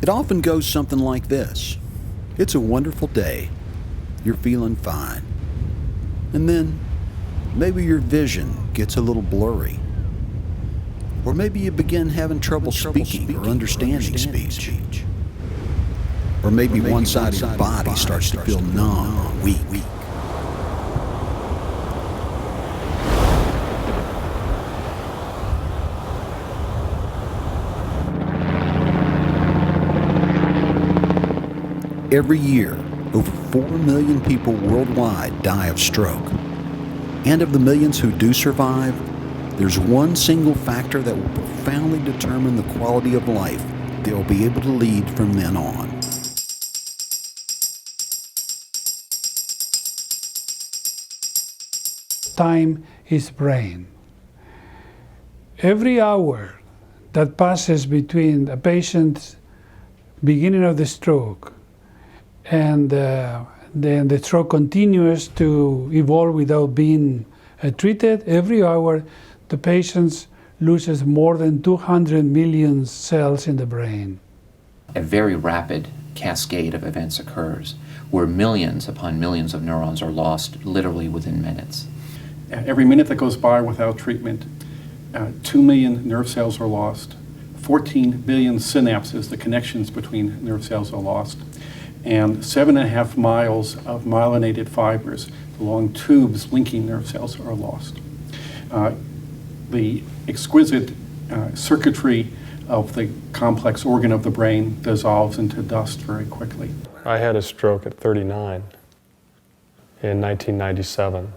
It often goes something like this. It's a wonderful day. You're feeling fine. And then maybe your vision gets a little blurry. Or maybe you begin having trouble speaking or understanding speech. Or maybe one side of your body starts to feel numb or weak. Every year, over 4 million people worldwide die of stroke. And of the millions who do survive, there's one single factor that will profoundly determine the quality of life they'll be able to lead from then on. Time is brain. Every hour that passes between a patient's beginning of the stroke and then the stroke continues to evolve without being treated, every hour the patient loses more than 200 million cells in the brain. A very rapid cascade of events occurs where millions upon millions of neurons are lost literally within minutes. Every minute that goes by without treatment, 2 million nerve cells are lost, 14 billion synapses, the connections between nerve cells, are lost, and 7.5 miles of myelinated fibers, the long tubes linking nerve cells, are lost. The exquisite circuitry of the complex organ of the brain dissolves into dust very quickly. I had a stroke at 39 in 1997.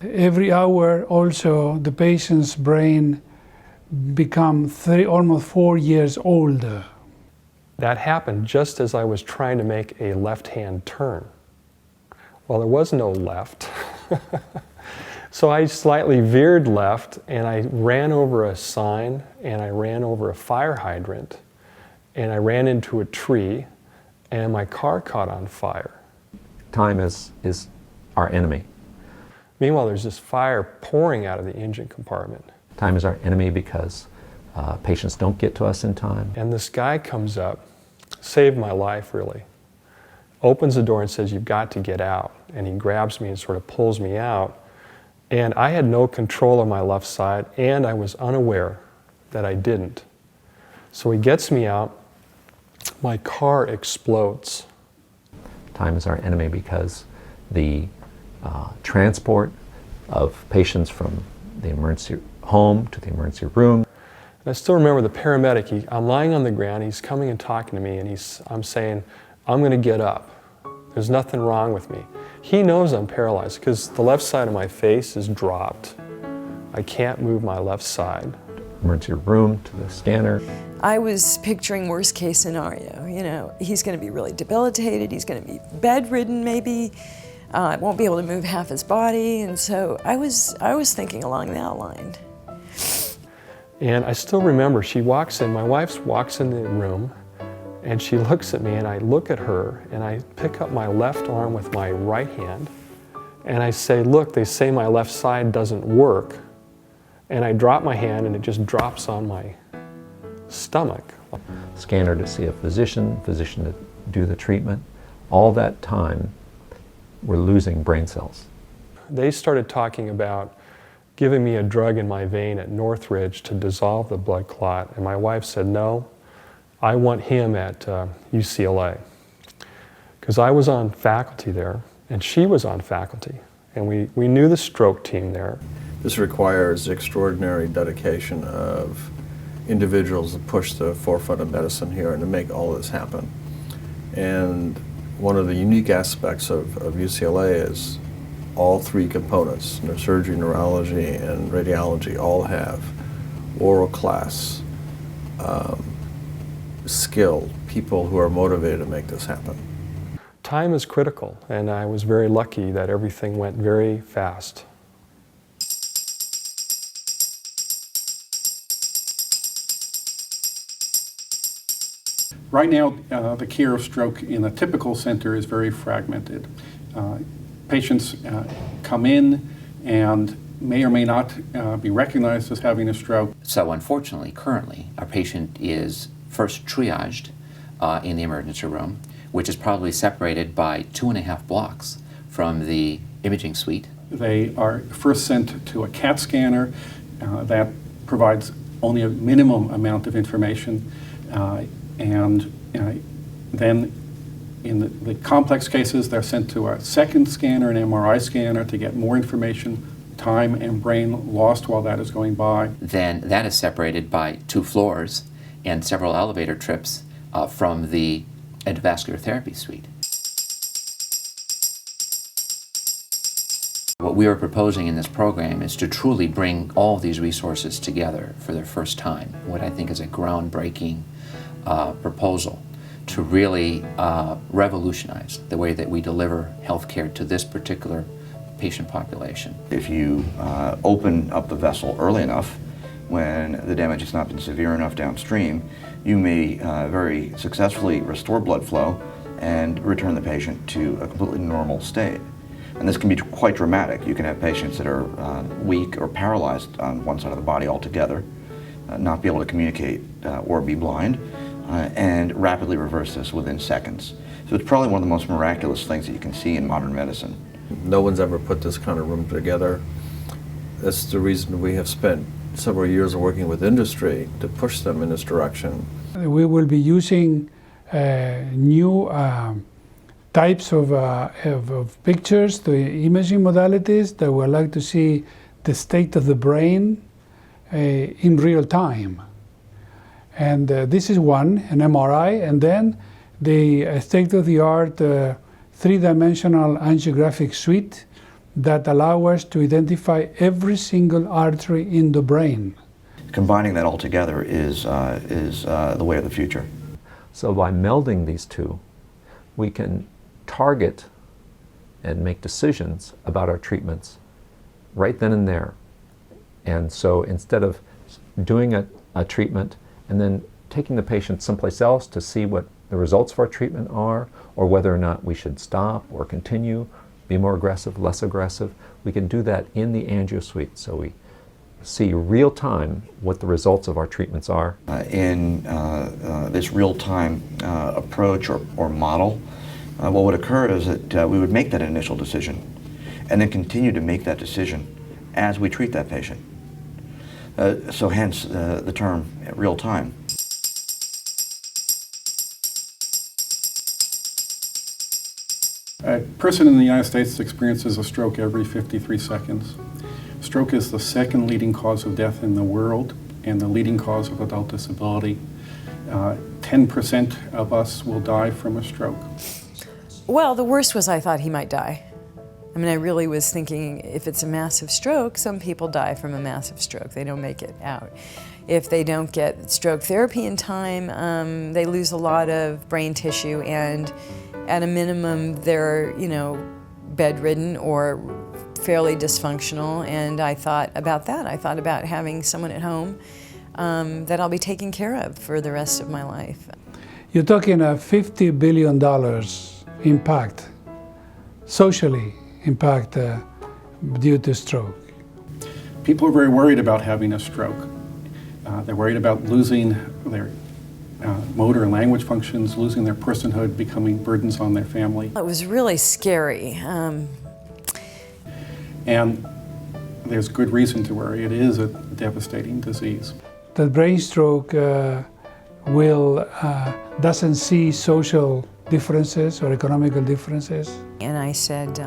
Every hour also the patient's brain becomes almost 4 years older. That happened just as I was trying to make a left-hand turn. Well, there was no left. So I slightly veered left and I ran over a sign and I ran over a fire hydrant and I ran into a tree and my car caught on fire. Time is our enemy. Meanwhile, there's this fire pouring out of the engine compartment. Time is our enemy because patients don't get to us in time. And this guy comes up, saved my life really, opens the door and says, "You've got to get out." And he grabs me and sort of pulls me out. And I had no control of my left side and I was unaware that I didn't. So he gets me out, my car explodes. Time is our enemy because the transport of patients from the emergency home to the emergency room. And I still remember the paramedic, I'm lying on the ground, he's coming and talking to me, and I'm saying, "I'm going to get up. There's nothing wrong with me." He knows I'm paralyzed because the left side of my face is dropped. I can't move my left side. Emergency room to the scanner. I was picturing worst case scenario. You know, he's going to be really debilitated, he's going to be bedridden maybe, won't be able to move half his body, and so I was thinking along that line. And I still remember, she walks in, my wife walks in the room, and she looks at me, and I look at her, and I pick up my left arm with my right hand, and I say, "Look, they say my left side doesn't work." And I drop my hand, and it just drops on my stomach. Scanner to see a physician to do the treatment. All that time, we're losing brain cells. They started talking about giving me a drug in my vein at Northridge to dissolve the blood clot, and my wife said, "No, I want him at UCLA." Because I was on faculty there, and she was on faculty, and we knew the stroke team there. This requires extraordinary dedication of individuals to push the forefront of medicine here and to make all this happen. And one of the unique aspects of UCLA is all three components, neurosurgery, neurology, and radiology, all have world-class skilled people who are motivated to make this happen. Time is critical, and I was very lucky that everything went very fast. Right now, the care of stroke in a typical center is very fragmented. Patients come in and may or may not be recognized as having a stroke. So unfortunately, currently, our patient is first triaged in the emergency room, which is probably separated by 2.5 blocks from the imaging suite. They are first sent to a CAT scanner that provides only a minimum amount of information, and then in the complex cases, they're sent to a second scanner, an MRI scanner, to get more information. Time and brain lost while that is going by. Then that is separated by 2 floors and several elevator trips from the endovascular therapy suite. What we are proposing in this program is to truly bring all of these resources together for the first time, what I think is a groundbreaking proposal to really revolutionize the way that we deliver healthcare to this particular patient population. If you open up the vessel early enough, when the damage has not been severe enough downstream, you may very successfully restore blood flow and return the patient to a completely normal state. And this can be quite dramatic. You can have patients that are weak or paralyzed on one side of the body altogether, not be able to communicate or be blind, and rapidly reverse this within seconds. So it's probably one of the most miraculous things that you can see in modern medicine. No one's ever put this kind of room together. That's the reason we have spent several years working with industry to push them in this direction. We will be using new types of pictures, the imaging modalities that would like to see the state of the brain in real time. And this is one, an MRI, and then the state-of-the-art three-dimensional angiographic suite that allow us to identify every single artery in the brain. Combining that all together is the way of the future. So by melding these two, we can target and make decisions about our treatments right then and there. And so instead of doing a treatment and then taking the patient someplace else to see what the results of our treatment are, or whether or not we should stop or continue, be more aggressive, less aggressive, we can do that in the angio suite. So we see real time what the results of our treatments are. In this real-time approach or model, what would occur is that we would make that initial decision and then continue to make that decision as we treat that patient. So hence the term real-time. A person in the United States experiences a stroke every 53 seconds. Stroke is the second leading cause of death in the world and the leading cause of adult disability. 10% of us will die from a stroke. Well, the worst was I thought he might die. I mean, I really was thinking if it's a massive stroke, some people die from a massive stroke. They don't make it out. If they don't get stroke therapy in time, they lose a lot of brain tissue, and at a minimum, they're, bedridden or fairly dysfunctional. And I thought about that. I thought about having someone at home that I'll be taking care of for the rest of my life. You're talking a $50 billion impact, socially impact due to stroke. People are very worried about having a stroke. They're worried about losing their motor and language functions, losing their personhood, becoming burdens on their family. It was really scary. And there's good reason to worry. It is a devastating disease. The brain stroke doesn't see social differences or economical differences. And I said,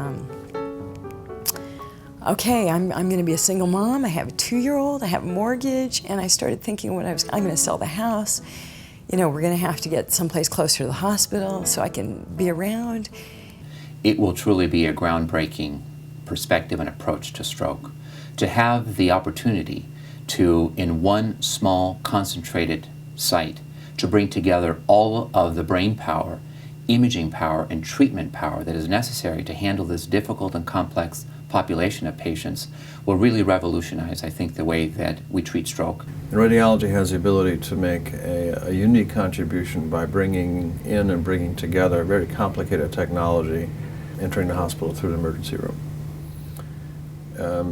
okay, I'm going to be a single mom. I have a 2-year-old. I have a mortgage. And I started thinking I'm going to sell the house. We're going to have to get someplace closer to the hospital so I can be around. It will truly be a groundbreaking perspective and approach to stroke. To have the opportunity to, in one small concentrated site, to bring together all of the brain power, imaging power, and treatment power that is necessary to handle this difficult and complex population of patients will really revolutionize, I think, the way that we treat stroke. And radiology has the ability to make a unique contribution by bringing in and bringing together very complicated technology entering the hospital through the emergency room.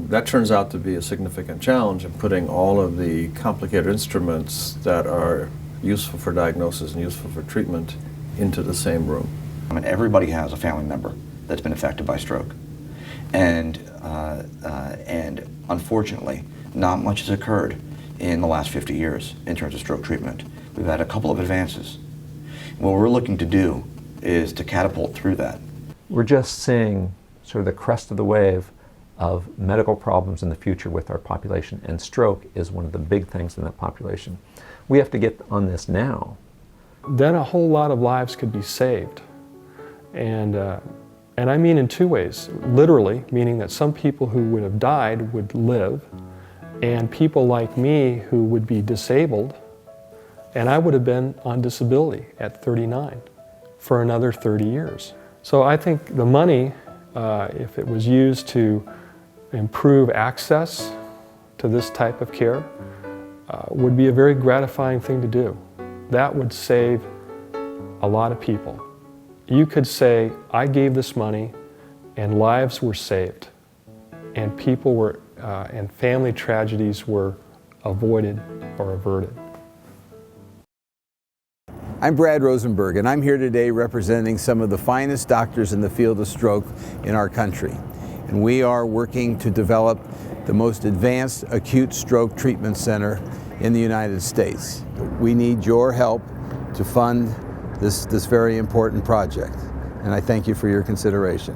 That turns out to be a significant challenge in putting all of the complicated instruments that are useful for diagnosis and useful for treatment into the same room. I mean, everybody has a family member that's been affected by stroke. And unfortunately, not much has occurred in the last 50 years in terms of stroke treatment. We've had a couple of advances. What we're looking to do is to catapult through that. We're just seeing sort of the crest of the wave of medical problems in the future with our population, and stroke is one of the big things in that population. We have to get on this now. Then a whole lot of lives could be saved. And I mean in two ways. Literally, meaning that some people who would have died would live, and people like me who would be disabled, and I would have been on disability at 39 for another 30 years. So I think the money, if it was used to improve access to this type of care, would be a very gratifying thing to do. That would save a lot of people. You could say, I gave this money and lives were saved, and people were, and family tragedies were avoided or averted. I'm Brad Rosenberg, and I'm here today representing some of the finest doctors in the field of stroke in our country. And we are working to develop the most advanced acute stroke treatment center in the United States. We need your help to fund this very important project, and I thank you for your consideration.